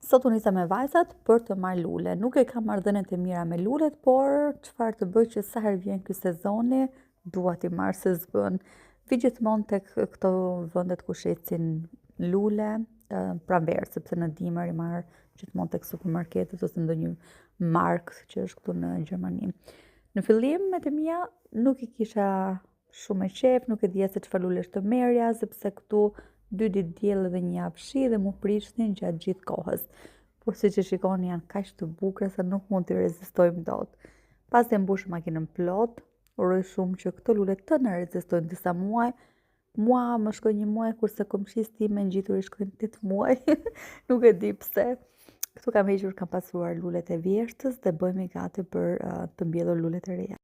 Sot unë nisa me vajzat për të marrë lule. Nuk e kam marrëdhëniet e mira me lulet, por çfarë të bëj që sa herë vjen ky sezoni, dua t'i marr se s'bën. Vi gjithmonë tek këto vendet ku shitsin lule, pranverë, sepse në dimër i marr gjithmonë tek supermarketet ose ndonjë markë që është këtu në Gjermani. Në fillim me të mia nuk i kisha shumë e qef, nuk e dija se çfarë lulesh të merrja, sepse këtu 2 ditë diell dhe 1 javë shi dhe mu prishnin gjatë gjithë kohës. Por siç e shikoni janë kaq të bukura se nuk mund t'i rezistojmë dot. Pas e mbush makinën plot, uroj shumë që këto lule të na rezistojnë disa muaj. Mua më shkojnë 1 muaj, kurse komshisë time ngjitur i shkojnë 8 muaj. Nuk e di pse. Këtu kam hequr, kam pasuar lulet e vjeshtës dhe bëhemi gati për të mbjellur lulet e reja.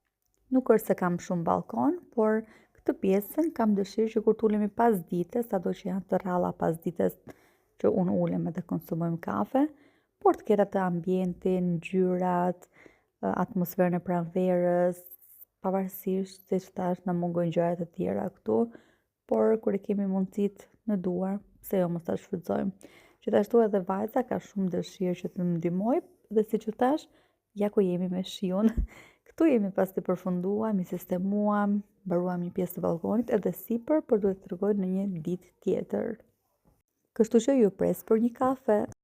Nuk është se kam shumë balkon, por këtë pjesën kam dëshirë që kur t'ulemi pas ditës, sado që janë të rralla pas ditës që unë ulem edhe konsumojmë kafe, por të ketë atë ambientin, ngjyrat, atmosferën e pranverës, pavarësisht siç thash na mungojnë gjërat e tjera këtu, por kur e kemi mundësitë në duar, pse jo mos ta shfrytëzojmë. Gjithashtu edhe vajza ka shumë dëshirë që të më ndihmoj dhe siç u thash, ja ku jemi me shiun. Këtu jemi pas të përfunduam, i sistemuam, mbaruam një pjesë të balkonit edhe sipër, por duhet të tregoj në një ditë tjetër. Kështu që ju pres për një kafe.